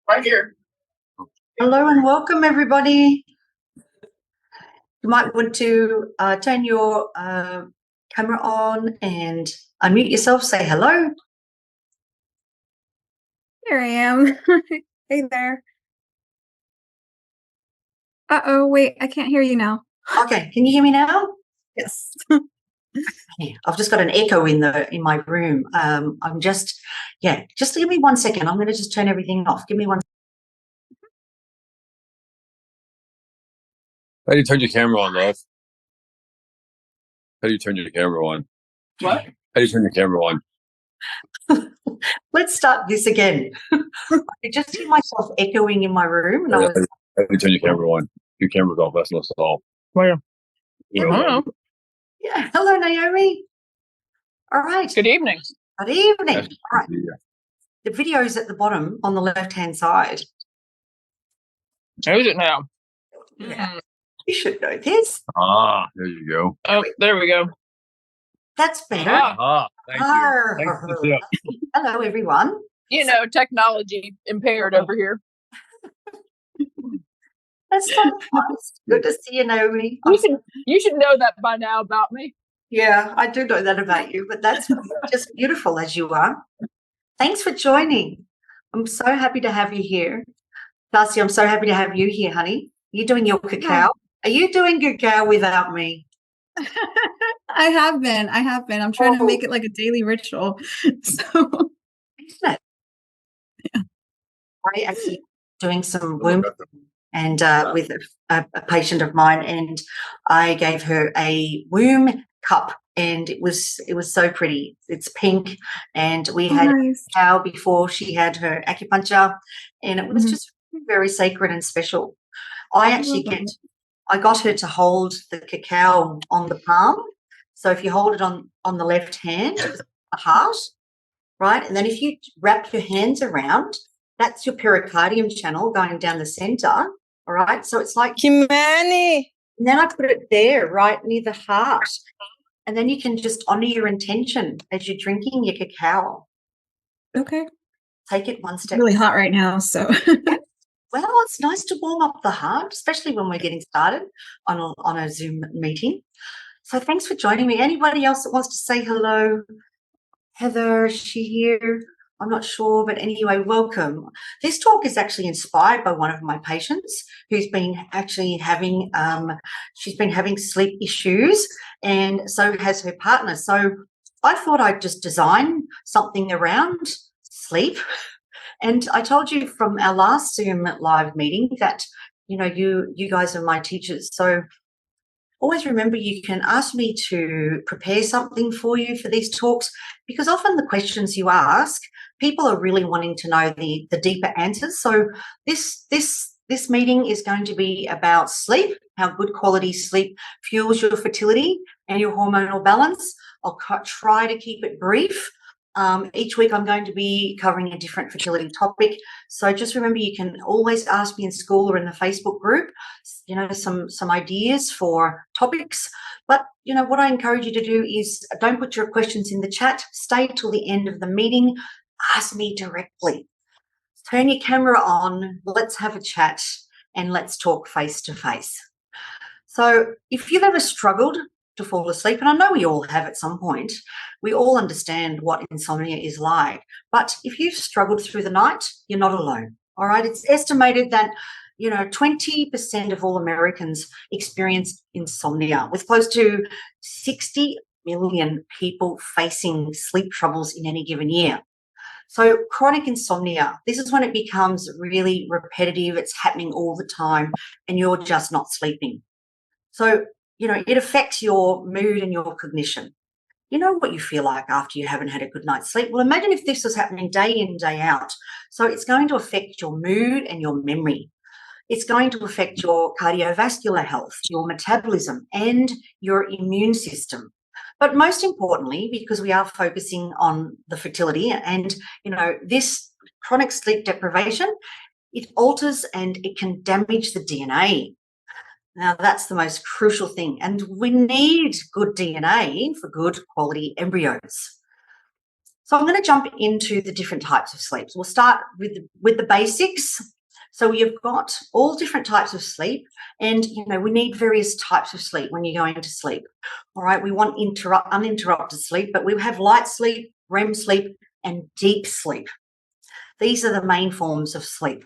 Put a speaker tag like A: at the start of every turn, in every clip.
A: Right here.
B: Hello and welcome, everybody. You might want to turn your camera on and unmute yourself. Say hello.
C: Here I am. Hey there. Uh-oh, wait, I can't hear you now.
B: Okay, can you hear me now?
C: Yes.
B: Yeah, I've just got an echo in my room. I'm just give me 1 second. I'm going to just turn everything off. Give me one.
A: How do you turn your camera on, love? How do you turn your camera on? What? How do you turn your camera on?
B: Let's start this again. I just hear myself echoing in my room. And
A: How do you turn your camera on? Your camera's off. That's not all.
D: Well,
B: hello. Yeah. Hello, Naomi. All right.
D: good evening.
B: Good evening. All right. The video is at the bottom on the left-hand side.
D: How is it now?
B: Yeah. You should know this.
A: There you go.
D: Oh, there we go.
B: That's better.
A: Thank you.
B: Hello, everyone.
D: You know, technology impaired over here.
B: That's so nice. Good to see you, Naomi.
D: You should know that by now about me.
B: Yeah, I do know that about you, but that's just beautiful as you are. Thanks for joining. I'm so happy to have you here. Darcy, I'm so happy to have you here, honey. You're doing your cacao. Are you doing cacao without me?
C: I have been. I'm trying to make it like a daily ritual. So,
B: isn't it? Yeah. I actually doing some womb and with a patient of mine, and I gave her a womb cup, and it was so pretty. It's pink, and we had cacao before she had her acupuncture, and it was just very sacred and special. I got her to hold the cacao on the palm. So if you hold it on the left hand, it's a heart, right? And then if you wrap your hands around, that's your pericardium channel going down the center, all right? So it's like
E: Kimani.
B: And then I put it there, right near the heart. And then you can just honor your intention as you're drinking your cacao.
C: Okay.
B: Take it one step.
C: It's really hot right now, so.
B: Well, it's nice to warm up the heart, especially when we're getting started on a Zoom meeting. So thanks for joining me. Anybody else that wants to say hello? Heather, is she here? I'm not sure, but anyway, welcome. This talk is actually inspired by one of my patients who's been actually having, she's been having sleep issues, and so has her partner. So I thought I'd just design something around sleep. And I told you from our last Zoom live meeting that, you know, you guys are my teachers. So always remember you can ask me to prepare something for you for these talks, because often the questions you ask, people are really wanting to know the deeper answers. So this meeting is going to be about sleep, how good quality sleep fuels your fertility and your hormonal balance. I'll try to keep it brief. Each week I'm going to be covering a different fertility topic. So just remember, you can always ask me in school or in the Facebook group, you know, some ideas for topics. But, you know, what I encourage you to do is don't put your questions in the chat. Stay till the end of the meeting. Ask me directly. Turn your camera on. Let's have a chat and let's talk face to face. So if you've ever struggled to fall asleep, and I know we all have at some point, we all understand what insomnia is like. But if you've struggled through the night, you're not alone, all right? It's estimated that, you know, 20% of all Americans experience insomnia, with close to 60 million people facing sleep troubles in any given year. So chronic insomnia, this is when it becomes really repetitive, it's happening all the time, and you're just not sleeping. So, you know, it affects your mood and your cognition. You know what you feel like after you haven't had a good night's sleep? Well, imagine if this was happening day in, day out. So it's going to affect your mood and your memory. It's going to affect your cardiovascular health, your metabolism, and your immune system. But most importantly, because we are focusing on the fertility and, you know, this chronic sleep deprivation, it alters and it can damage the DNA. Now, that's the most crucial thing. And we need good DNA for good quality embryos. So I'm going to jump into the different types of sleeps. We'll start with the basics. So you've got all different types of sleep, and we need various types of sleep when you're going to sleep. All right, we want uninterrupted sleep, but we have light sleep, REM sleep, and deep sleep. These are the main forms of sleep.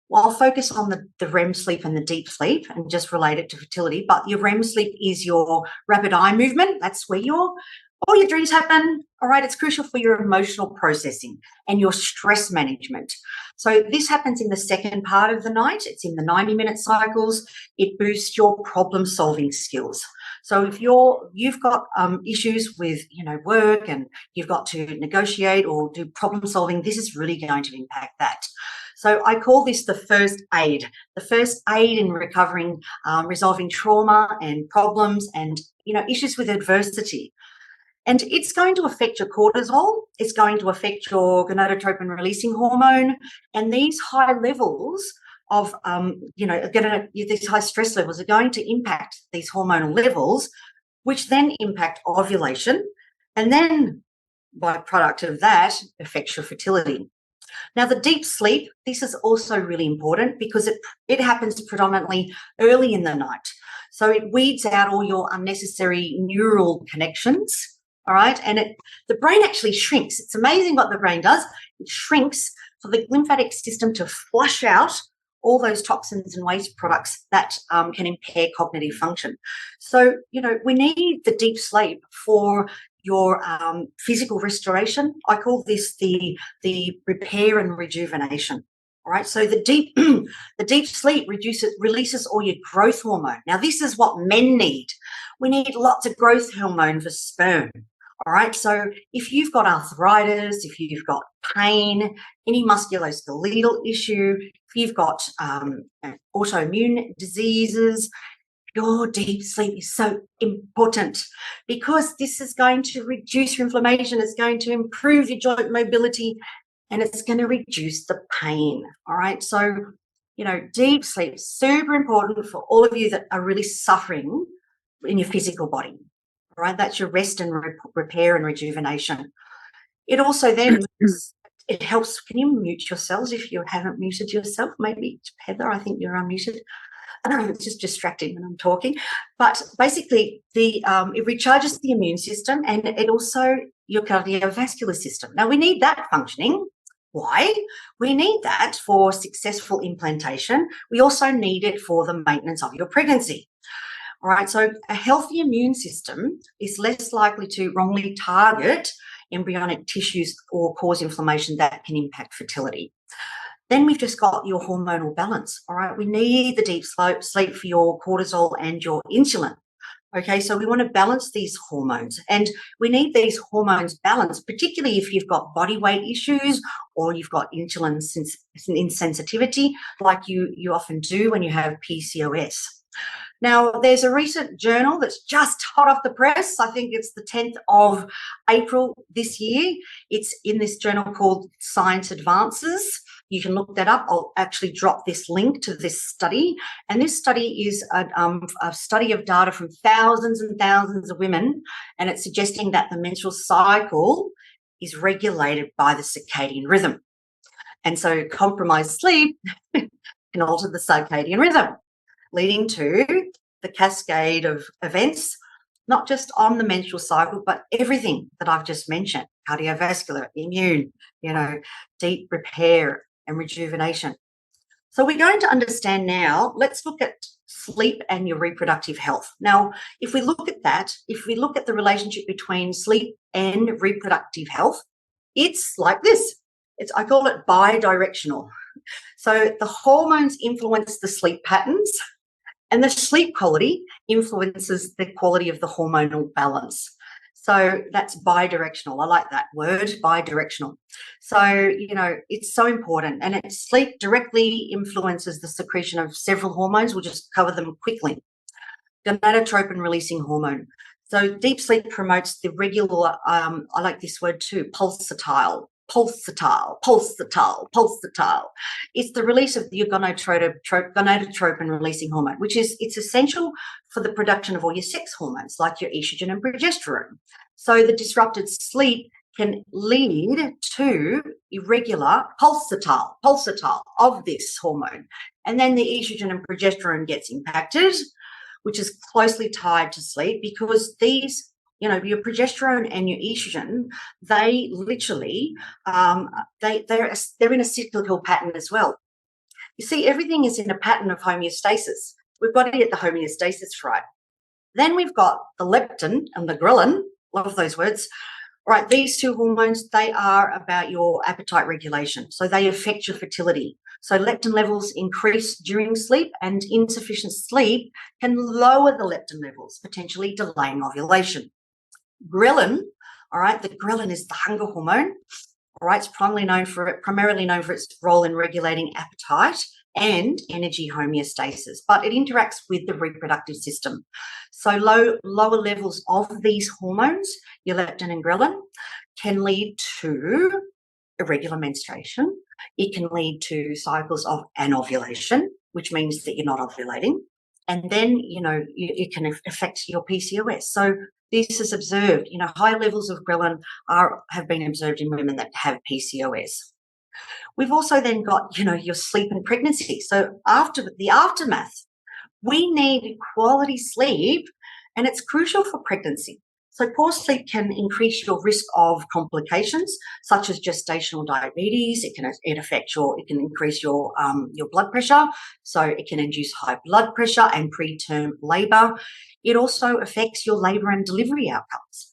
B: Well, I'll focus on the REM sleep and the deep sleep and just relate it to fertility. But your REM sleep is your rapid eye movement. That's where all your dreams happen. All right, it's crucial for your emotional processing and your stress management. So this happens in the second part of the night. It's in the 90-minute cycles. It boosts your problem-solving skills. So if you've got issues with work and you've got to negotiate or do problem solving, this is really going to impact that. So I call this the first aid in recovering, resolving trauma and problems and issues with adversity. And it's going to affect your cortisol. It's going to affect your gonadotropin releasing hormone, and these high levels of these high stress levels are going to impact these hormonal levels, which then impact ovulation, and then byproduct of that affects your fertility. Now, the deep sleep, this is also really important because it happens predominantly early in the night. So it weeds out all your unnecessary neural connections, all right? And the brain actually shrinks. It's amazing what the brain does. It shrinks for the lymphatic system to flush out all those toxins and waste products that can impair cognitive function. So, we need the deep sleep for your physical restoration. I call this the repair and rejuvenation. All right. So the deep sleep releases all your growth hormone. Now, this is what men need. We need lots of growth hormone for sperm. All right. So if you've got arthritis, if you've got pain, any musculoskeletal issue, if you've got autoimmune diseases, your deep sleep is so important because this is going to reduce your inflammation. It's going to improve your joint mobility, and it's going to reduce the pain. All right. So, deep sleep is super important for all of you that are really suffering in your physical body. All right. That's your rest and repair and rejuvenation. It also then it helps. Can you mute yourselves if you haven't muted yourself? Maybe Heather, I think you're unmuted. It's just distracting when I'm talking. But basically, it recharges the immune system and it also your cardiovascular system. Now, we need that functioning. Why? We need that for successful implantation. We also need it for the maintenance of your pregnancy. All right, so a healthy immune system is less likely to wrongly target embryonic tissues or cause inflammation that can impact fertility. Then we've just got your hormonal balance, all right? We need the deep sleep for your cortisol and your insulin, okay? So we want to balance these hormones, and we need these hormones balanced, particularly if you've got body weight issues or you've got insulin insensitivity like you often do when you have PCOS. Now, there's a recent journal that's just hot off the press. I think it's the 10th of April this year. It's in this journal called Science Advances. You can look that up. I'll actually drop this link to this study. And this study is a study of data from thousands and thousands of women, and it's suggesting that the menstrual cycle is regulated by the circadian rhythm. And so compromised sleep can alter the circadian rhythm, leading to the cascade of events, not just on the menstrual cycle, but everything that I've just mentioned: cardiovascular, immune, deep repair and rejuvenation. So we're going to understand now, let's look at sleep and your reproductive health. Now, if we look at the relationship between sleep and reproductive health, it's like this. I call it bi-directional. So the hormones influence the sleep patterns, and the sleep quality influences the quality of the hormonal balance. So that's bi-directional. I like that word, bi-directional. So, it's so important. And sleep directly influences the secretion of several hormones. We'll just cover them quickly. Gonadotropin releasing hormone. So deep sleep promotes the regular, I like this word too, pulsatile. It's the release of your gonadotropin releasing hormone, it's essential for the production of all your sex hormones like your estrogen and progesterone. So the disrupted sleep can lead to irregular pulsatile of this hormone. And then the estrogen and progesterone gets impacted, which is closely tied to sleep, because these, your progesterone and your estrogen, they literally, they're in a cyclical pattern as well. You see, everything is in a pattern of homeostasis. We've got to get the homeostasis right. Then we've got the leptin and the ghrelin, love those words. All right, these two hormones, they are about your appetite regulation. So they affect your fertility. So leptin levels increase during sleep, and insufficient sleep can lower the leptin levels, potentially delaying ovulation. Ghrelin, all right, the ghrelin is the hunger hormone. All right, it's primarily known for its role in regulating appetite and energy homeostasis, but it interacts with the reproductive system. So lower levels of these hormones, your leptin and ghrelin, can lead to irregular menstruation. It can lead to cycles of anovulation, which means that you're not ovulating. And then, it can affect your PCOS. So this is observed, high levels of ghrelin have been observed in women that have PCOS. We've also then got, your sleep and pregnancy. So after the aftermath, we need quality sleep, and it's crucial for pregnancy. So poor sleep can increase your risk of complications such as gestational diabetes. It can increase your blood pressure. So it can induce high blood pressure and preterm labour. It also affects your labour and delivery outcomes.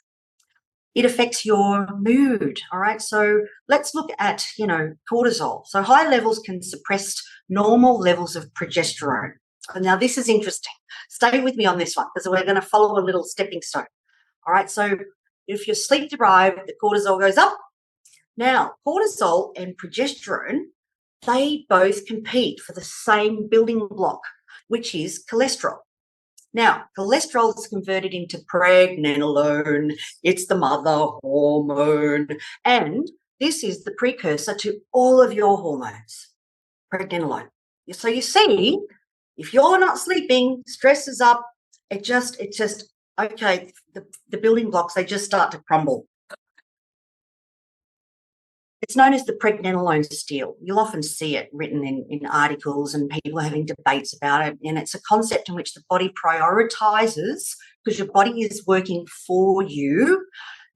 B: It affects your mood. All right. So let's look at, cortisol. So high levels can suppress normal levels of progesterone. Now, this is interesting. Stay with me on this one, because we're going to follow a little stepping stone. All right. So if you're sleep deprived, the cortisol goes up. Now, cortisol and progesterone, they both compete for the same building block, which is cholesterol. Now, cholesterol is converted into pregnenolone. It's the mother hormone. And this is the precursor to all of your hormones, pregnenolone. So you see, if you're not sleeping, stress is up, it's just okay, the building blocks, they just start to crumble. It's known as the pregnenolone steal. You'll often see it written in articles, and people having debates about it. And it's a concept in which the body prioritizes, because your body is working for you,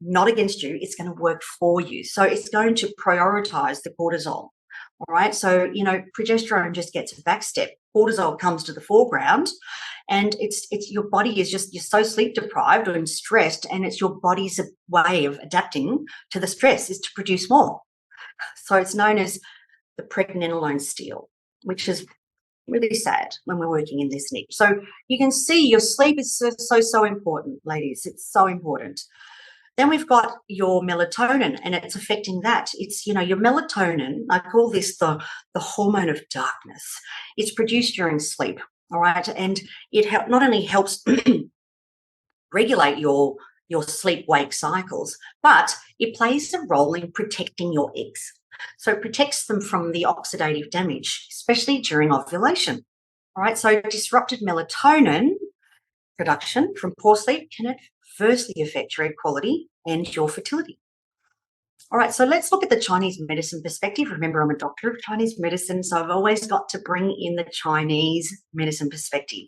B: not against you. It's going to work for you. So it's going to prioritize the cortisol. All right. So, progesterone just gets a back step. Cortisol comes to the foreground, and it's your body is you're so sleep deprived or stressed, and it's your body's way of adapting to the stress is to produce more. So it's known as the pregnenolone steal, which is really sad when we're working in this niche. So you can see your sleep is so important, ladies. It's so important. Then we've got your melatonin, and it's affecting that. It's, your melatonin, I call this the hormone of darkness. It's produced during sleep, all right? And it not only helps regulate your sleep-wake cycles, but it plays a role in protecting your eggs. So it protects them from the oxidative damage, especially during ovulation. All right, so disrupted melatonin production from poor sleep can adversely affect your egg quality and your fertility. All right, so let's look at the Chinese medicine perspective. Remember, I'm a doctor of Chinese medicine, so I've always got to bring in the Chinese medicine perspective.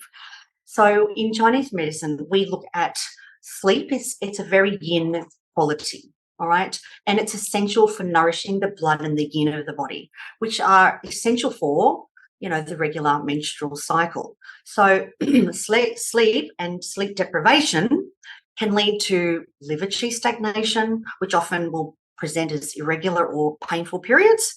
B: So in Chinese medicine, we look at sleep. It's a very yin quality, all right? And it's essential for nourishing the blood and the yin of the body, which are essential for, the regular menstrual cycle. So sleep and sleep deprivation can lead to liver qi stagnation, which often will present as irregular or painful periods.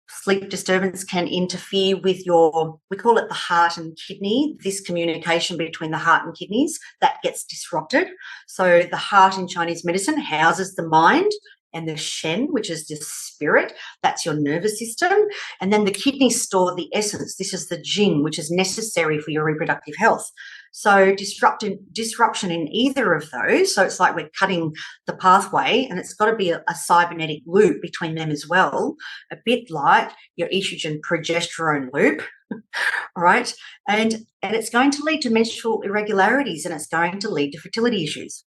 B: Sleep disturbance can interfere with we call it the heart and kidney, this communication between the heart and kidneys that gets disrupted. So the heart in Chinese medicine houses the mind, and the shen, which is the spirit, that's your nervous system. And then the kidneys store the essence. This is the jing, which is necessary for your reproductive health. So disruption in either of those, so it's like we're cutting the pathway, and it's got to be a cybernetic loop between them as well, a bit like your estrogen progesterone loop, all right? And it's going to lead to menstrual irregularities, and it's going to lead to fertility issues.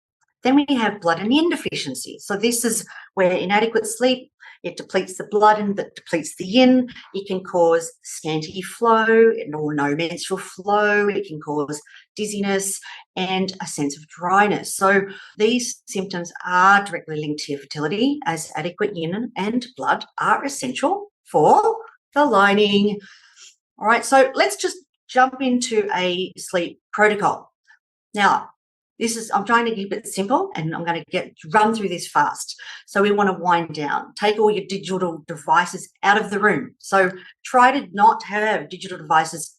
B: Then we have blood and yin deficiency. So this is where inadequate sleep, it depletes the blood and that depletes the yin. It can cause scanty flow or no menstrual flow. It can cause dizziness and a sense of dryness. So these symptoms are directly linked to your fertility, as adequate yin and blood are essential for the lining. All right, so let's just jump into a sleep protocol. Now, I'm trying to keep it simple, and I'm going to run through this fast. So we want to wind down. Take all your digital devices out of the room. So try to not have digital devices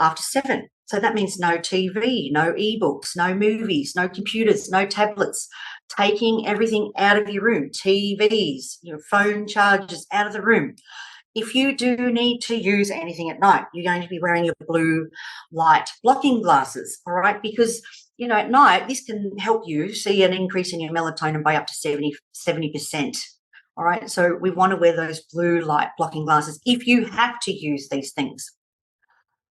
B: after 7. So that means no TV, no ebooks, no movies, no computers, no tablets. Taking everything out of your room, TVs, your phone chargers out of the room. If you do need to use anything at night, you're going to be wearing your blue light blocking glasses, all right? Because, at night, this can help you see an increase in your melatonin by up to 70%, all right? So we want to wear those blue light blocking glasses if you have to use these things.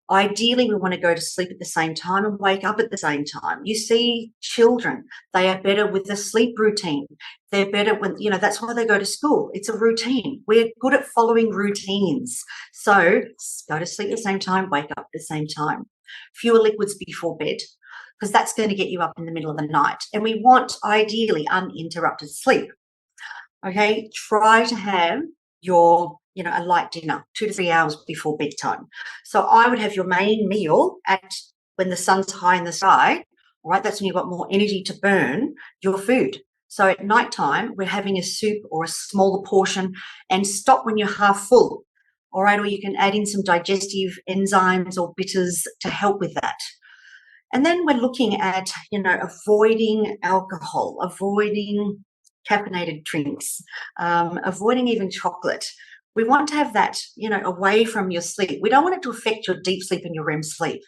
B: Ideally, we want to go to sleep at the same time and wake up at the same time. You see children, they are better with the sleep routine. They're better when, that's why they go to school. It's a routine. We're good at following routines. So go to sleep at the same time, wake up at the same time. Fewer liquids before bed, because that's going to get you up in the middle of the night. And we want, ideally, uninterrupted sleep. Okay, try to have your a light dinner 2 to 3 hours before bedtime. So I would have your main meal when the sun's high in the sky, all right? That's when you've got more energy to burn your food. So at nighttime, we're having a soup or a smaller portion, and stop when you're half full, all right? Or you can add in some digestive enzymes or bitters to help with that. And then we're looking at, avoiding alcohol, avoiding caffeinated drinks, avoiding even chocolate. We want to have that, away from your sleep. We don't want it to affect your deep sleep and your REM sleep.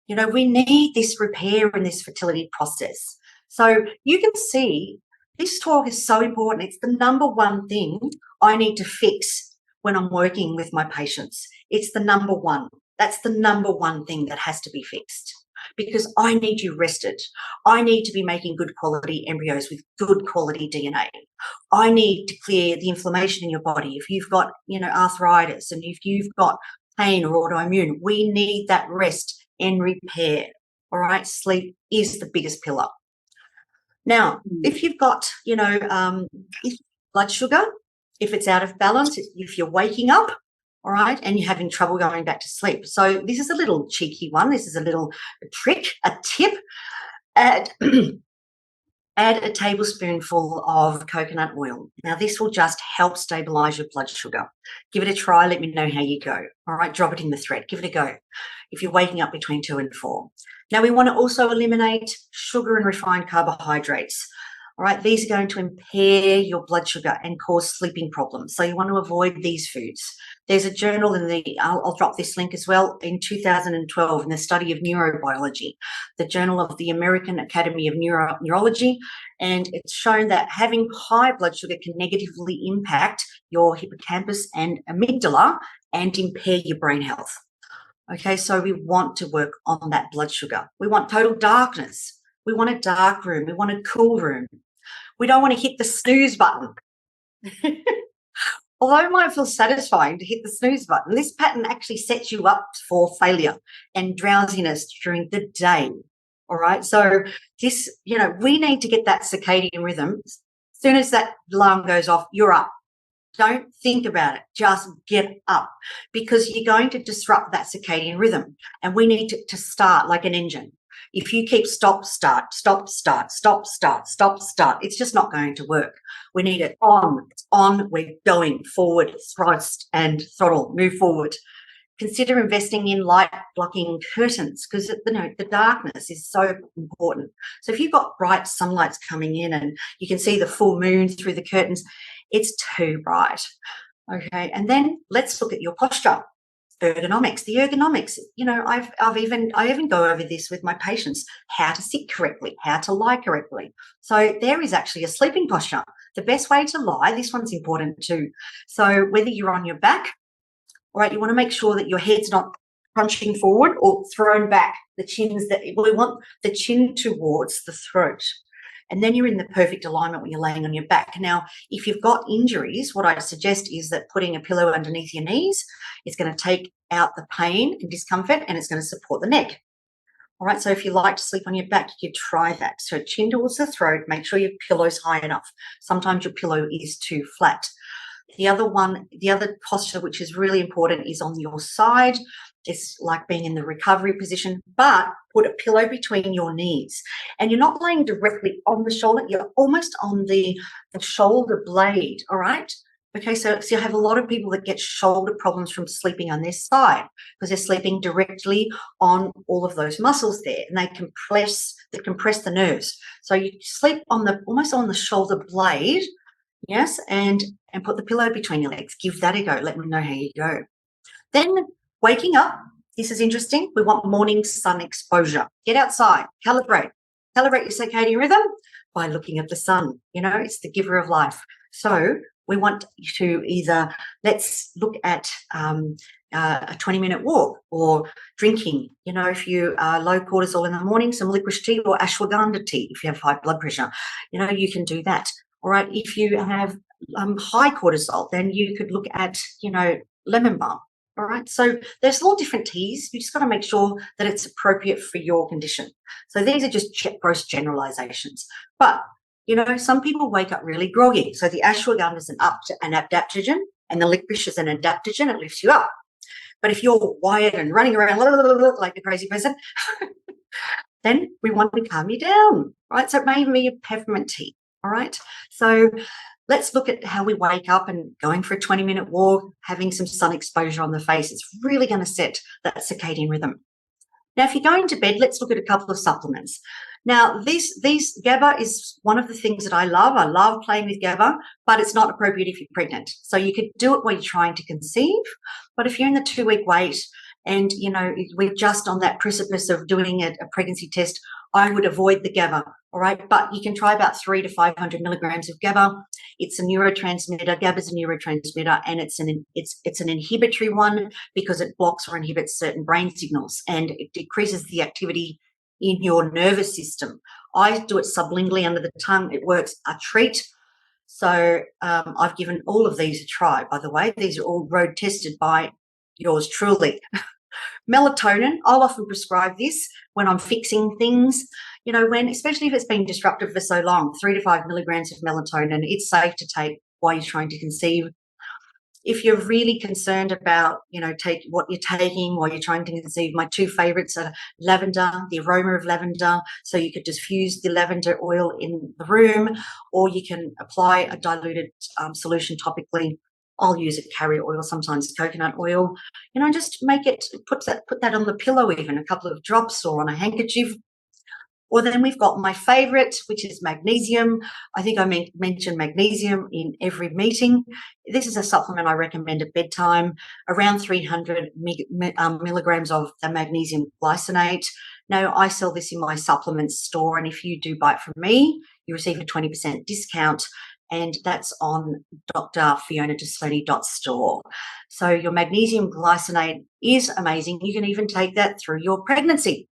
B: We need this repair in this fertility process. So you can see this talk is so important. It's the number one thing I need to fix when I'm working with my patients. It's the number one. That's the number one thing that has to be fixed, because I need you rested. I need to be making good quality embryos with good quality DNA. I need to clear the inflammation in your body. If you've got, arthritis, and if you've got pain or autoimmune, we need that rest and repair. All right. Sleep is the biggest pillar. Now, if you've got, if blood sugar, if it's out of balance, if you're waking up, all right, and you're having trouble going back to sleep. So this is a little cheeky one. This is a little trick, a tip. Add a tablespoonful of coconut oil. Now, this will just help stabilize your blood sugar. Give it a try. Let me know how you go. All right, drop it in the thread. Give it a go if you're waking up between 2 and 4. Now, we want to also eliminate sugar and refined carbohydrates. All right, these are going to impair your blood sugar and cause sleeping problems. So you want to avoid these foods. There's a journal I'll drop this link as well, in 2012 in the study of neurobiology, the Journal of the American Academy of Neurology, and it's shown that having high blood sugar can negatively impact your hippocampus and amygdala and impair your brain health. Okay, so we want to work on that blood sugar. We want total darkness. We want a dark room. We want a cool room. We don't want to hit the snooze button. Although it might feel satisfying to hit the snooze button, this pattern actually sets you up for failure and drowsiness during the day. All right. So this, we need to get that circadian rhythm. As soon as that alarm goes off, you're up. Don't think about it. Just get up, because you're going to disrupt that circadian rhythm. And we need to start like an engine. If you keep stop, start, stop, start, stop, start, stop, start, it's just not going to work. We need it on. It's on. We're going forward, thrust and throttle, move forward. Consider investing in light blocking curtains, because the darkness is so important. So if you've got bright sunlight coming in and you can see the full moon through the curtains, it's too bright. Okay, and then let's look at your posture. Ergonomics, the ergonomics, I even go over this with my patients, how to sit correctly, how to lie correctly. So there is actually a sleeping posture. The best way to lie, this one's important too. So whether you're on your back, all right, you want to make sure that your head's not crunching forward or thrown back. We want the chin towards the throat. And then you're in the perfect alignment when you're laying on your back. Now, if you've got injuries, what I suggest is that putting a pillow underneath your knees is going to take out the pain and discomfort, and it's going to support the neck. All right, so if you like to sleep on your back, you could try that. So chin towards the throat, make sure your pillow's high enough. Sometimes your pillow is too flat. The other posture, which is really important, is on your side. It's like being in the recovery position, but put a pillow between your knees. And you're not laying directly on the shoulder, you're almost on the shoulder blade, all right? Okay, so you have a lot of people that get shoulder problems from sleeping on their side because they're sleeping directly on all of those muscles there, and they compress the nerves. So you sleep on almost on the shoulder blade, yes, and put the pillow between your legs. Give that a go. Let me know how you go. Then waking up, this is interesting. We want morning sun exposure. Get outside, calibrate your circadian rhythm by looking at the sun. You know, it's the giver of life. So we want to either, let's look at a 20-minute walk or drinking. You know, if you are low cortisol in the morning, some licorice tea or ashwagandha tea if you have high blood pressure. You know, you can do that. All right, if you have high cortisol, then you could look at, you know, lemon balm. All right, so there's all different teas. You just got to make sure that it's appropriate for your condition. So these are just gross generalizations. But, you know, some people wake up really groggy. So the ashwagandha is an adaptogen and the licorice is an adaptogen. It lifts you up. But if you're wired and running around like a crazy person, then we want to calm you down, right? So it may be a peppermint tea, all right? So let's look at how we wake up and going for a 20-minute walk, having some sun exposure on the face. It's really going to set that circadian rhythm. Now, if you're going to bed, let's look at a couple of supplements. Now, these GABA is one of the things that I love. I love playing with GABA, but it's not appropriate if you're pregnant. So you could do it while you're trying to conceive, but if you're in the 2-week wait and, you know, we're just on that precipice of doing a pregnancy test, I would avoid the GABA, all right? But you can try about 300 to 500 milligrams of GABA. It's a neurotransmitter. GABA is a neurotransmitter, and it's an inhibitory one because it blocks or inhibits certain brain signals, and it decreases the activity in your nervous system. I do it sublingually under the tongue. It works a treat. So I've given all of these a try, by the way. These are all road tested by yours truly. Melatonin, I'll often prescribe this when I'm fixing things, you know, especially if it's been disrupted for so long, 3 to 5 milligrams of melatonin, it's safe to take while you're trying to conceive. If you're really concerned about, you know, take what you're taking while you're trying to conceive, my 2 favorites are lavender, the aroma of lavender. So you could diffuse the lavender oil in the room, or you can apply a diluted solution topically. I'll use a carrier oil, sometimes coconut oil, you know, just put that on the pillow, even a couple of drops, or on a handkerchief. Or then we've got my favorite, which is magnesium. I think I mentioned magnesium in every meeting. This is a supplement I recommend at bedtime, around 300 milligrams of the magnesium glycinate. Now, I sell this in my supplements store, and if you do buy it from me, you receive a 20% discount, and that's on drfionadesoni.store. So your magnesium glycinate is amazing. You can even take that through your pregnancy.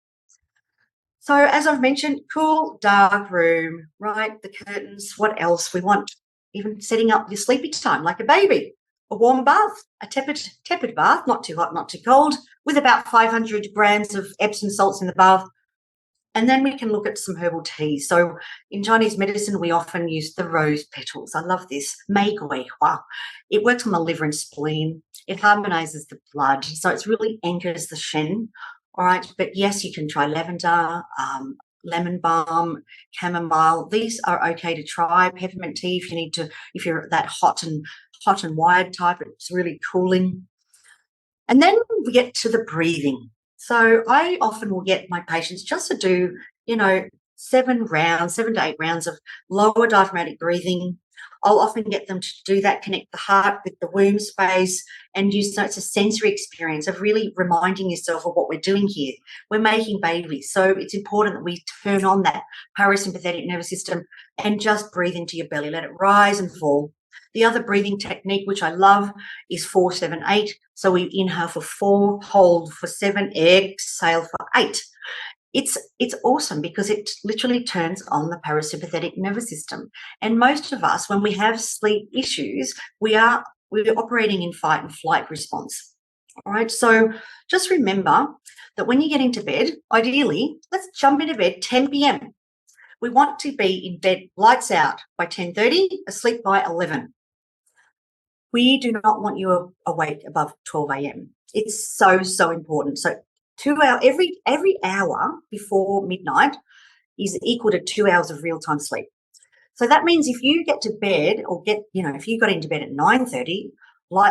B: So as I've mentioned, cool, dark room, right? The curtains, what else? We want even setting up your sleepy time like a baby, a warm bath, a tepid bath, not too hot, not too cold, with about 500 grams of Epsom salts in the bath. And then we can look at some herbal teas. So in Chinese medicine, we often use the rose petals. I love this. Mei Gui Hua. It works on the liver and spleen. It harmonizes the blood. So it really anchors the Shen. All right. But yes, you can try lavender, lemon balm, chamomile. These are okay to try. Peppermint tea if you're that hot and wired type, it's really cooling. And then we get to the breathing. So I often will get my patients just to do, you know, 7 to 8 rounds of lower diaphragmatic breathing. I'll often get them to do that, connect the heart with the womb space, and use, so it's a sensory experience of really reminding yourself of what we're doing here. We're making babies, so it's important that we turn on that parasympathetic nervous system and just breathe into your belly. Let it rise and fall. The other breathing technique, which I love, is 4-7-8. So we inhale for 4, hold for 7, exhale for 8. It's awesome because it literally turns on the parasympathetic nervous system. And most of us, when we have sleep issues, we're operating in fight and flight response. All right. So just remember that when you get into bed, ideally, let's jump into bed 10 p.m. We want to be in bed lights out by 10:30, asleep by 11. We do not want you awake above 12 a.m. It's so, so important. So 2 hours, every hour before midnight is equal to 2 hours of real-time sleep. So that means if you get to bed if you got into bed at 9:30,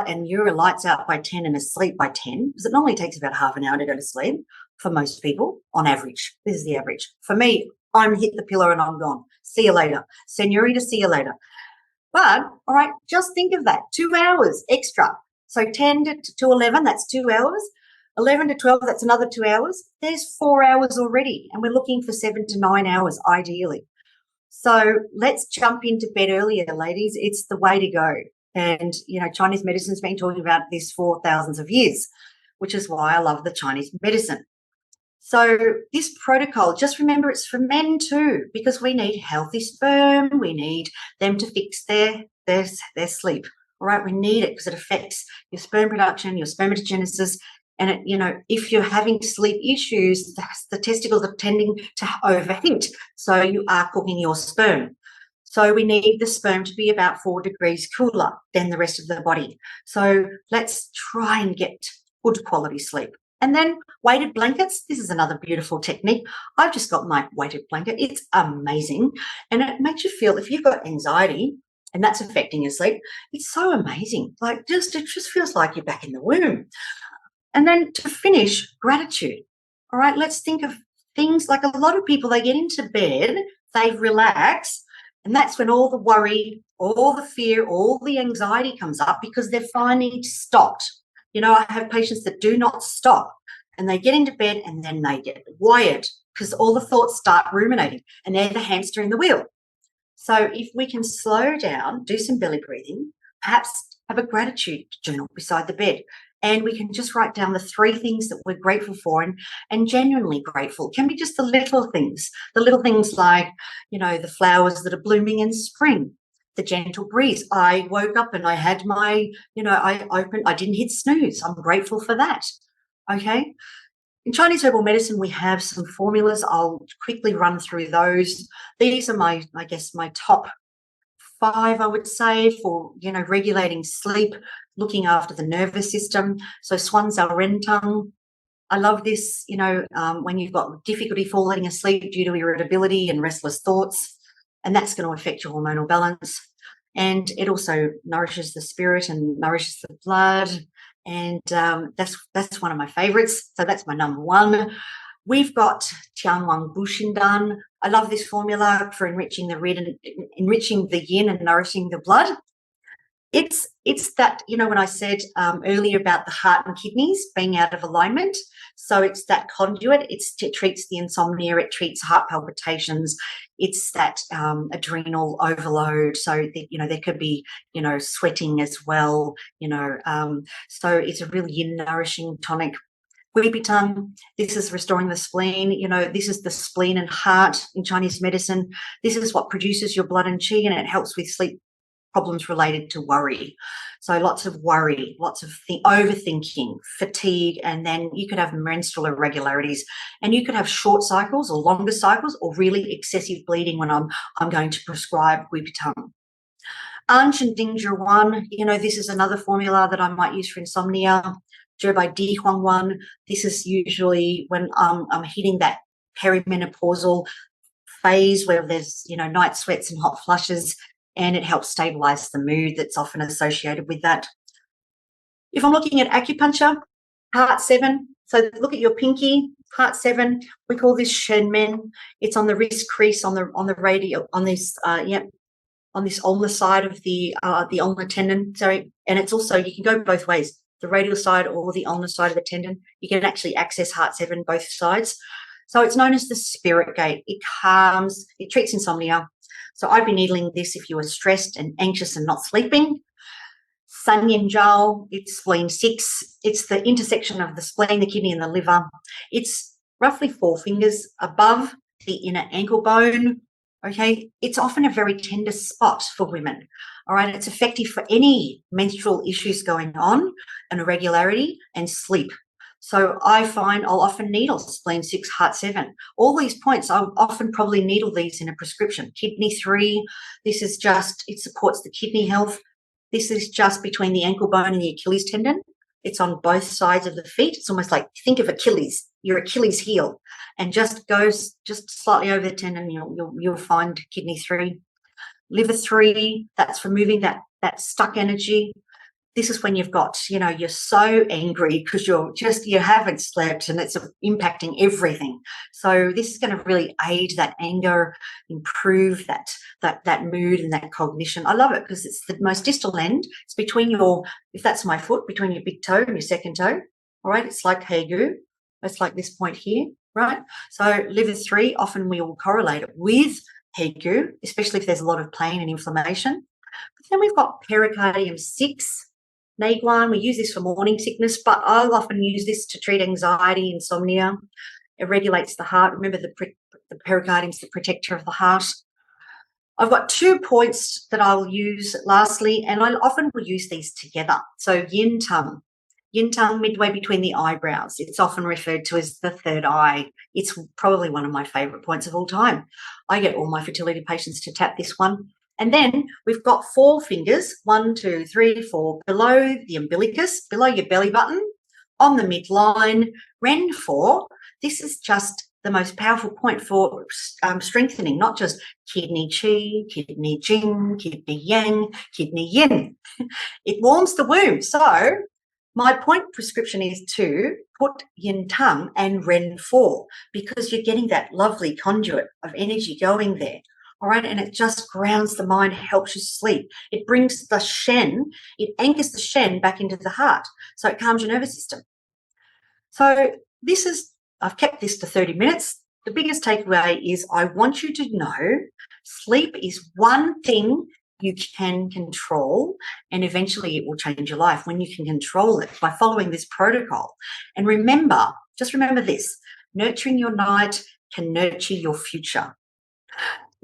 B: and you're lights out by 10 and asleep by 10, because it normally takes about half an hour to go to sleep for most people on average. This is the average. For me, I'm hit the pillow and I'm gone. See you later. Senorita, see you later. But, all right, just think of that, 2 hours extra. So 10 to 11, that's 2 hours. 11 to 12, that's another 2 hours. There's 4 hours already, and we're looking for 7 to 9 hours ideally. So let's jump into bed earlier, ladies. It's the way to go. And, Chinese medicine's been talking about this for thousands of years, which is why I love the Chinese medicine. So this protocol, just remember it's for men too, because we need healthy sperm. We need them to fix their sleep. All right, we need it because it affects your sperm production, your spermatogenesis. And, if you're having sleep issues, the testicles are tending to overheat. So you are cooking your sperm. So we need the sperm to be about 4 degrees cooler than the rest of the body. So let's try and get good quality sleep. And then weighted blankets. This is another beautiful technique. I've just got my weighted blanket. It's amazing. And it makes you feel, if you've got anxiety and that's affecting your sleep, it's so amazing. It just feels like you're back in the womb. And then to finish, gratitude. All right, let's think of things like a lot of people, they get into bed, they relax, and that's when all the worry, all the fear, all the anxiety comes up because they're finally stopped. I have patients that do not stop, and they get into bed and then they get wired because all the thoughts start ruminating, and they're the hamster in the wheel. So if we can slow down, do some belly breathing, perhaps have a gratitude journal beside the bed, and we can just write down the 3 things that we're grateful for and genuinely grateful. It can be just the little things like, the flowers that are blooming in spring, the gentle breeze. I woke up and I had my, I didn't hit snooze. I'm grateful for that. Okay. In Chinese herbal medicine, we have some formulas. I'll quickly run through those. These are my top 5, I would say, for, regulating sleep, looking after the nervous system. So Swan Zhao Rentang. I love this, when you've got difficulty falling asleep due to irritability and restless thoughts, and that's going to affect your hormonal balance. And it also nourishes the spirit and nourishes the blood. And that's one of my favorites. So that's my number 1. We've got Tianwang Bushindan. I love this formula for enriching the red and enriching the yin and nourishing the blood. It's that, when I said earlier about the heart and kidneys being out of alignment. So it's that conduit. It treats the insomnia. It treats heart palpitations. It's that adrenal overload. So, there could be, sweating as well, so it's a really yin nourishing tonic. Guipitang, this is restoring the spleen. This is the spleen and heart in Chinese medicine. This is what produces your blood and qi, and it helps with sleep problems related to worry. So lots of worry, lots of overthinking, fatigue, and then you could have menstrual irregularities, and you could have short cycles or longer cycles or really excessive bleeding when I'm going to prescribe Guipitang. Ansh and Dingzhi 1, this is another formula that I might use for insomnia. By Di Huang 1, this is usually when I'm hitting that perimenopausal phase where there's, night sweats and hot flushes, and it helps stabilize the mood that's often associated with that. If I'm looking at acupuncture, heart 7, so look at your pinky, heart 7, we call this Shenmen. It's on the wrist crease, on the radial, on this ulnar side of the ulnar tendon, sorry, and it's also, you can go both ways, the radial side or the ulnar side of the tendon. You can actually access heart 7 both sides. So it's known as the spirit gate. It calms, it treats insomnia. So I'd be needling this if you were stressed and anxious and not sleeping. San Yin Zhao, it's spleen 6. It's the intersection of the spleen, the kidney, and the liver. It's roughly 4 fingers above the inner ankle bone. Okay, it's often a very tender spot for women. All right, it's effective for any menstrual issues going on, and irregularity and sleep. So I find I'll often needle spleen 6, heart 7. All these points, I'll often probably needle these in a prescription. Kidney 3, this is just, it supports the kidney health. This is just between the ankle bone and the Achilles tendon. It's on both sides of the feet. It's almost like, think of Achilles, your Achilles heel, and just goes just slightly over the tendon. You'll find kidney 3. Liver 3, that's removing that stuck energy. This is when you've got, you're so angry because you haven't slept and it's impacting everything. So this is going to really aid that anger, improve that mood and that cognition. I love it because it's the most distal end. It's between if that's my foot, between your big toe and your second toe. All right, it's like Hegu. It's like this point here, right? So liver 3, often we will correlate it with Hegu, especially if there's a lot of pain and inflammation. But then we've got pericardium 6. Naguan, we use this for morning sickness, but I'll often use this to treat anxiety, insomnia. It regulates the heart. Remember, the pericardium is the protector of the heart. I've got 2 points that I'll use lastly, and I often will use these together. So yin tongue. Yin tongue midway between the eyebrows. It's often referred to as the third eye. It's probably one of my favourite points of all time. I get all my fertility patients to tap this one. And then we've got 4 fingers, 1, 2, 3, 4, below the umbilicus, below your belly button, on the midline. Ren 4, this is just the most powerful point for strengthening, not just kidney qi, kidney jing, kidney yang, kidney yin. It warms the womb. So my point prescription is to put yin tongue and Ren 4 because you're getting that lovely conduit of energy going there. All right, and it just grounds the mind, helps you sleep. It brings the Shen, it anchors the Shen back into the heart, so it calms your nervous system. So I've kept this to 30 minutes. The biggest takeaway is I want you to know sleep is one thing you can control, and eventually it will change your life when you can control it by following this protocol. And just remember this, nurturing your night can nurture your future.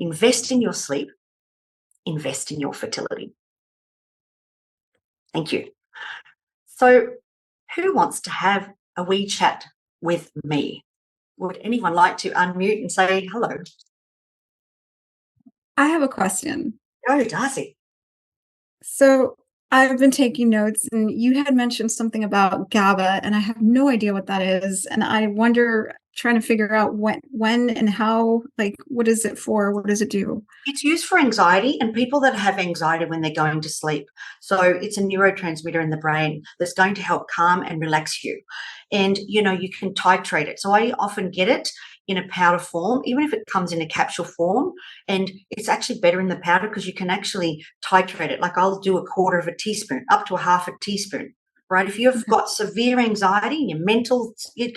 B: Invest in your sleep, invest in your fertility. Thank you. So who wants to have a wee chat with me? Would anyone like to unmute and say hello?
C: I have a question.
B: Oh, Darcy.
C: So I've been taking notes, and you had mentioned something about GABA, and I have no idea what that is. And I wonder, trying to figure out when and how, like, what is it for? What does it do?
B: It's used for anxiety and people that have anxiety when they're going to sleep. So it's a neurotransmitter in the brain that's going to help calm and relax you. And, you can titrate it. So I often get it in a powder form, even if it comes in a capsule form. And it's actually better in the powder because you can actually titrate it. Like I'll do 1/4 of a teaspoon, up to 1/2 teaspoon. Right? If you've got severe anxiety, your mental, you're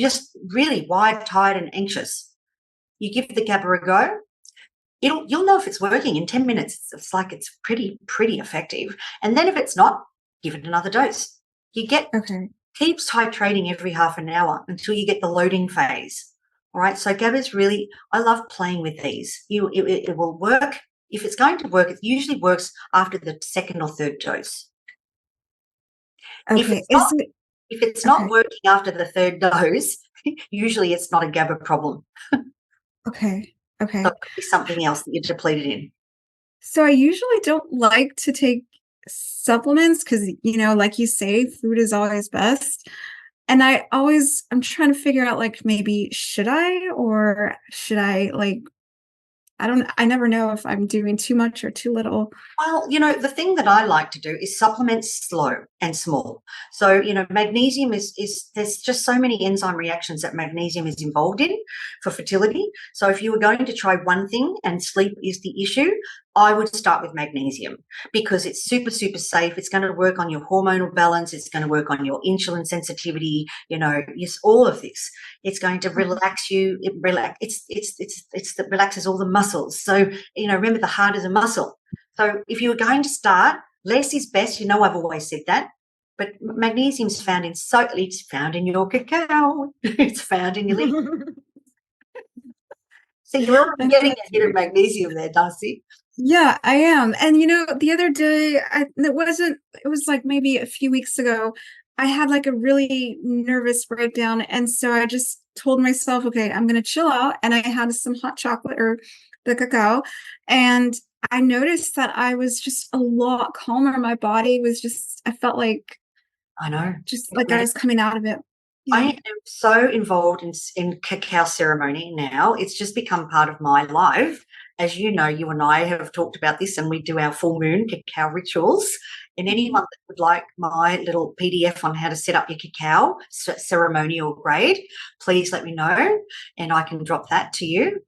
B: just really wired, tired, and anxious, you give the GABA a go. You'll know if it's working in 10 minutes. It's like it's pretty effective. And then if it's not, give it another dose. Keeps titrating every half an hour until you get the loading phase. All right. So GABA is really, I love playing with these. It will work. If it's going to work, it usually works after the 2nd or 3rd dose.
C: Okay.
B: If it's not working after the 3rd dose, usually it's not a GABA problem.
C: Okay.
B: So it could be something else that you're depleted in.
C: So I usually don't like to take supplements because, like you say, food is always best. And I'm trying to figure out, like, maybe should I I never know if I'm doing too much or too little.
B: Well, the thing that I like to do is supplement slow and small. So, magnesium there's just so many enzyme reactions that magnesium is involved in for fertility. So if you were going to try one thing and sleep is the issue, I would start with magnesium because it's super, super safe. It's going to work on your hormonal balance. It's going to work on your insulin sensitivity, all of this. It's going to relax you. It relaxes all the muscles. So, remember the heart is a muscle. So if you were going to start, less is best. I've always said that. But magnesium's found in it's found in your cacao. It's found in your leaf. So you're already getting a hit of magnesium there, Darcy.
C: Yeah, I am. And the other day, it was like maybe a few weeks ago, I had like a really nervous breakdown. And so I just told myself, okay, I'm going to chill out. And I had some hot chocolate or the cacao. And I noticed that I was just a lot calmer. My body was I felt like,
B: I know.
C: just like I was coming out of it. Yeah.
B: I am so involved in cacao ceremony now. It's just become part of my life. As you know, you and I have talked about this, and we do our full moon cacao rituals. And anyone that would like my little PDF on how to set up your cacao ceremonial grade, please let me know, and I can drop that to you.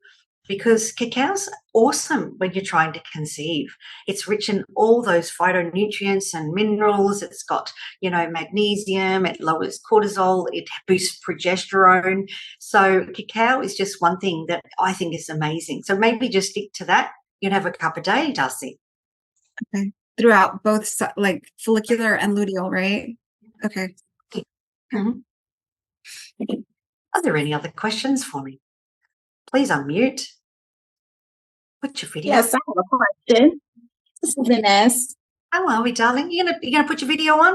B: Because cacao's awesome when you're trying to conceive. It's rich in all those phytonutrients and minerals. It's got, magnesium. It lowers cortisol. It boosts progesterone. So cacao is just one thing that I think is amazing. So maybe just stick to that. You can have a cup a day, Darcy.
C: Okay. Throughout both, like follicular and luteal, right? Okay.
B: Mm-hmm. Are there any other questions for me? Please unmute. Put your video.
E: Yes, I have a question. This is Vanessa.
B: How are we, darling? You gonna put your video on?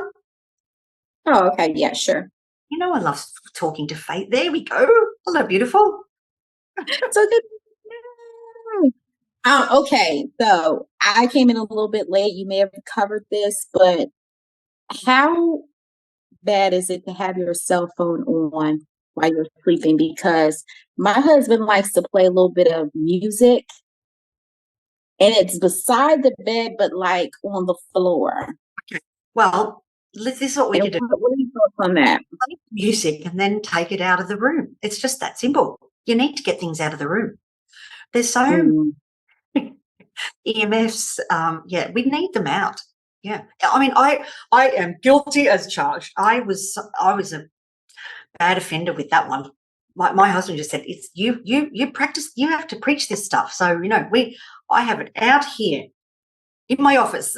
E: Oh, okay. Yeah, sure.
B: I love talking to Faith. There we go. Hello, beautiful.
E: So good. Okay, so I came in a little bit late. You may have covered this, but how bad is it to have your cell phone on while you're sleeping? Because my husband likes to play a little bit of music, and it's beside the bed, but like on the floor.
B: Okay. Well, this is what we can do.
E: What are your thoughts on that?
B: Play music and then take it out of the room. It's just that simple. You need to get things out of the room. There's so EMFs. We need them out. Yeah. I mean, I am guilty as charged. I was a bad offender with that one. My husband just said, "It's you practice. You have to preach this stuff." So I have it out here in my office.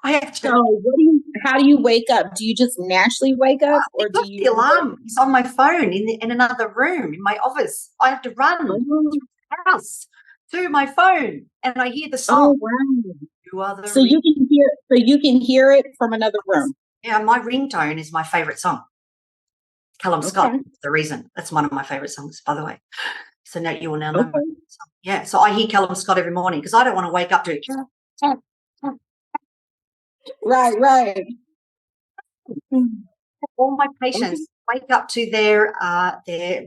B: I have to.
E: So, how do you wake up? Do you just naturally wake up, or do you?
B: The alarm is on my phone in another room in my office. I have to run through the house to my phone, and I hear the song.
E: Oh, wow.
B: You are the
E: So you can hear it from another room.
B: Yeah, my ringtone is my favorite song. Callum Scott is the reason. That's one of my favorite songs, by the way. So now you will now know.
E: Okay.
B: Yeah, so I hear Callum Scott every morning because I don't want to wake up to it.
E: Right.
B: All my patients wake up to their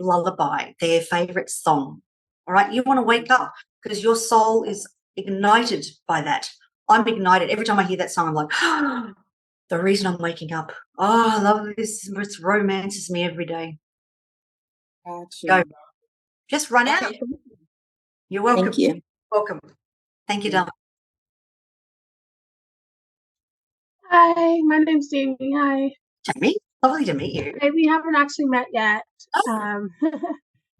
B: lullaby, their favorite song. All right, you want to wake up because your soul is ignited by that. I'm ignited every time I hear that song. I'm like, the reason I'm waking up. Oh, I love this. It romances me every day.
E: Gotcha.
B: Go. Just run out. You're welcome.
E: Thank you.
B: Welcome. Thank you, darling.
F: Hi, my name's Jamie. Hi.
B: Jamie, lovely to meet you.
F: Hey, we haven't actually met yet.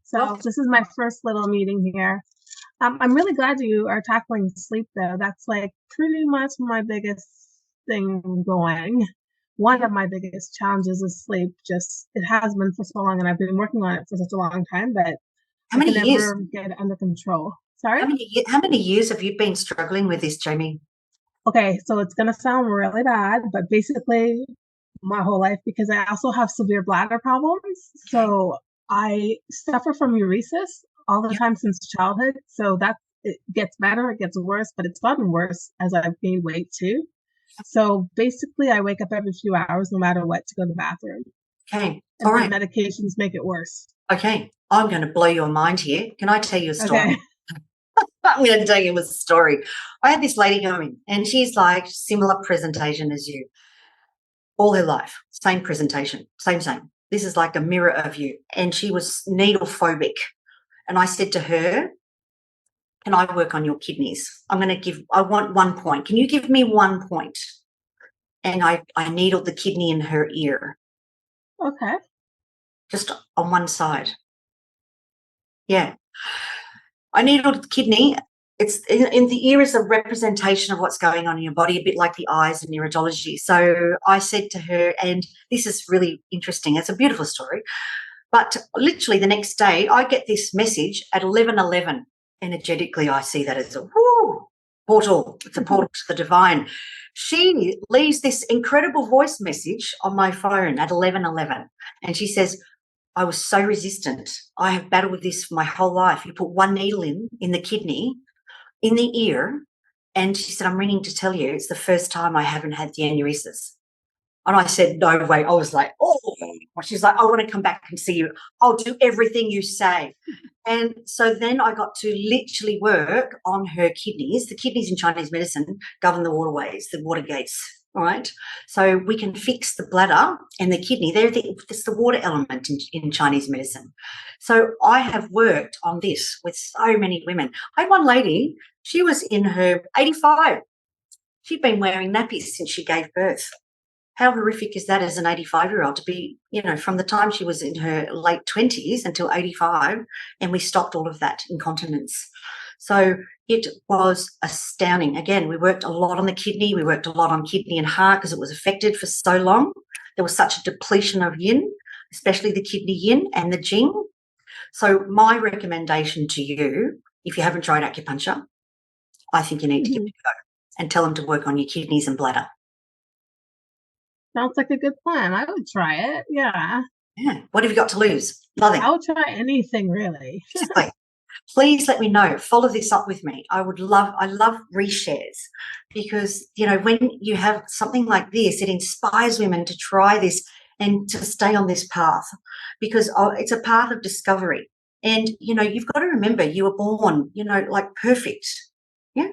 F: So this is my first little meeting here. I'm really glad you are tackling sleep, though. That's like pretty much my biggest thing going. One of my biggest challenges is sleep. Just it has been for so long, and I've been working on it for such a long time, but
B: How many
F: I can
B: years?
F: never get it under control. Sorry?
B: How many years have you been struggling with this, Jamie?
F: Okay, so it's going to sound really bad, but basically my whole life, because I also have severe bladder problems. So I suffer from uresis all the time since childhood. So it gets better, it gets worse, but it's gotten worse as I've gained weight too. So basically I wake up every few hours, no matter what, to go to the bathroom.
B: Okay,
F: And
B: all right.
F: medications make it worse.
B: Okay, I'm going to blow your mind here. Can I tell you a story?
F: Okay.
B: I'm going to tell you a story. I had this lady come in, and she's like similar presentation as you. All her life, same presentation, same. This is like a mirror of you. And she was needle phobic. And I said to her, can I work on your kidneys? I want 1 point. Can you give me 1 point? And I needled the kidney in her ear.
F: Okay.
B: Just on one side. Yeah. I needled the kidney it's in the ear is a representation of what's going on in your body, a bit like the eyes in iridology. So I said to her, and this is really interesting. It's a beautiful story. But literally the next day, I get this message at 11:11. Energetically, I see that as a portal. It's a portal to the divine. She leaves this incredible voice message on my phone at 11:11, and she says, "I was so resistant. I have battled with this for my whole life. You put one needle in the kidney, in the ear, and she said, I'm ringing to tell you it's the first time I haven't had the aneurysms." And I said, no way. I was like, oh. She's like, I want to come back and see you. I'll do everything you say. And so then I got to literally work on her kidneys. The kidneys in Chinese medicine govern the waterways, the water gates, all right? So we can fix the bladder and the kidney. It's the water element in Chinese medicine. So I have worked on this with so many women. I had one lady, she was in her 85. She'd been wearing nappies since she gave birth. How horrific is that as an 85-year-old to be, from the time she was in her late 20s until 85, and we stopped all of that incontinence. So it was astounding. Again, we worked a lot on the kidney. We worked a lot on kidney and heart because it was affected for so long. There was such a depletion of yin, especially the kidney yin and the jing. So my recommendation to you, if you haven't tried acupuncture, I think you need to give it a go and tell them to work on your kidneys and bladder.
F: Sounds like a good plan. I would try it. Yeah.
B: Yeah. What have you got to lose? Nothing.
F: I would try anything, really.
B: Exactly. Please let me know. Follow this up with me. I love reshares because, when you have something like this, it inspires women to try this and to stay on this path because it's a path of discovery. And, you've got to remember you were born, like perfect. Yeah.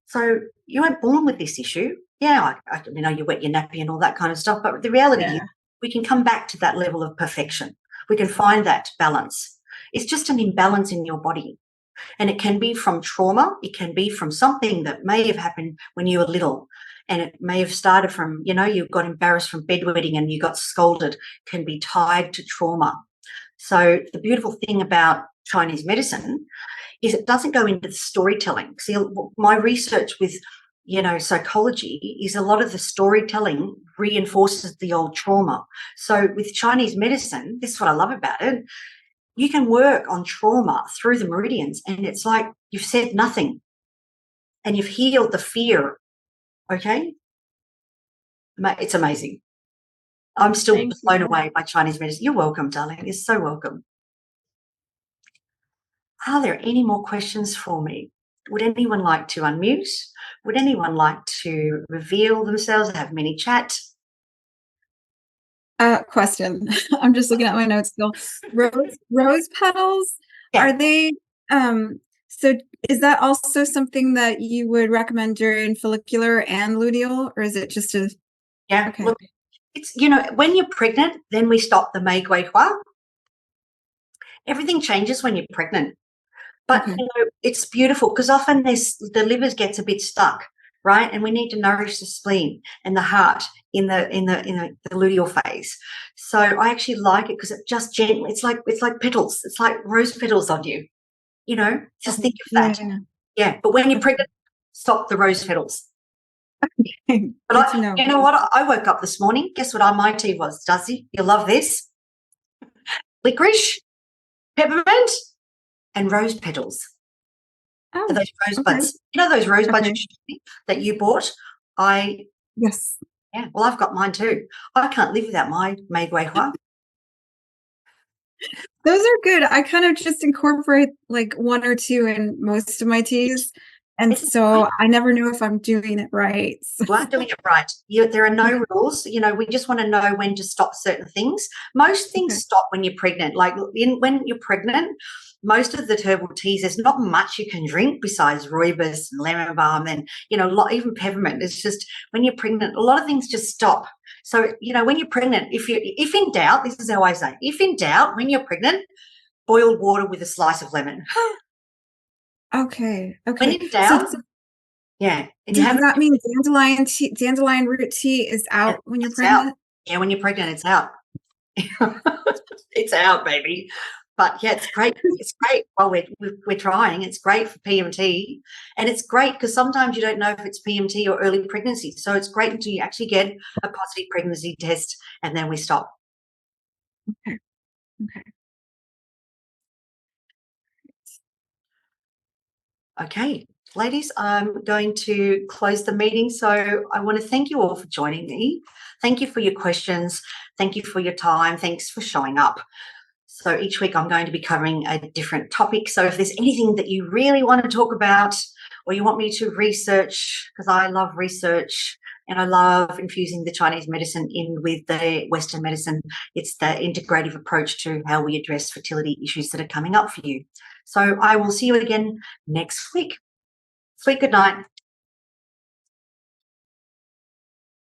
B: So you weren't born with this issue. Yeah, you wet your nappy and all that kind of stuff. But the reality is we can come back to that level of perfection. We can find that balance. It's just an imbalance in your body. And it can be from trauma. It can be from something that may have happened when you were little. And it may have started from, you got embarrassed from bedwetting and you got scolded. It can be tied to trauma. So the beautiful thing about Chinese medicine is it doesn't go into the storytelling. See, my research with psychology is a lot of the storytelling reinforces the old trauma. So with Chinese medicine, this is what I love about it. You can work on trauma through the meridians and it's like you've said nothing and you've healed the fear. Okay? It's amazing. I'm still blown away by Chinese medicine. You're welcome, darling. You're so welcome. Are there any more questions for me? Would anyone like to unmute? Would anyone like to reveal themselves, have mini chat?
C: Question. I'm just looking at my notes still. Rose petals, are they, so is that also something that you would recommend during follicular and luteal, or is it just a...
B: Yeah, okay. Look, it's, when you're pregnant, then we stop the Mei Gui Hua. Everything changes when you're pregnant. But it's beautiful because often the liver gets a bit stuck, right? And we need to nourish the spleen and the heart in the luteal phase. So I actually like it because it just gently. It's like petals. It's like rose petals on you. Just think of that. Yeah. But when you're pregnant, stop the rose petals. But you know what? I woke up this morning. Guess what my tea was, Duzzy? You'll love this. Licorice, peppermint, and rose petals. Oh, those rosebuds. Those rosebuds that you bought?
C: Yes.
B: Yeah, well, I've got mine too. I can't live without my Mei Gui Hua.
C: Those are good. I kind of just incorporate like one or two in most of my teas. And so I never know if I'm doing it right. So.
B: You are doing it right. There are no rules. We just want to know when to stop certain things. Most things stop when you're pregnant. Like when you're pregnant, most of the herbal teas, there's not much you can drink besides rooibos and lemon balm and, even peppermint. It's just when you're pregnant, a lot of things just stop. So, when you're pregnant, if in doubt, this is how I say, if in doubt, when you're pregnant, boiled water with a slice of lemon.
C: Okay.
B: When in doubt, yeah. And
C: does that mean dandelion root tea is out when you're pregnant?
B: Out. Yeah, when you're pregnant, it's out. It's out, baby. But yeah, it's great. It's great while we're trying. It's great for PMT, and it's great because sometimes you don't know if it's PMT or early pregnancy. So it's great until you actually get a positive pregnancy test, and then we stop.
C: Okay. Okay.
B: Okay, ladies, I'm going to close the meeting. So I want to thank you all for joining me. Thank you for your questions. Thank you for your time. Thanks for showing up. So each week I'm going to be covering a different topic. So if there's anything that you really want to talk about or you want me to research, because I love research and I love infusing the Chinese medicine in with the Western medicine, it's the integrative approach to how we address fertility issues that are coming up for you. So I will see you again next week. Sweet good night.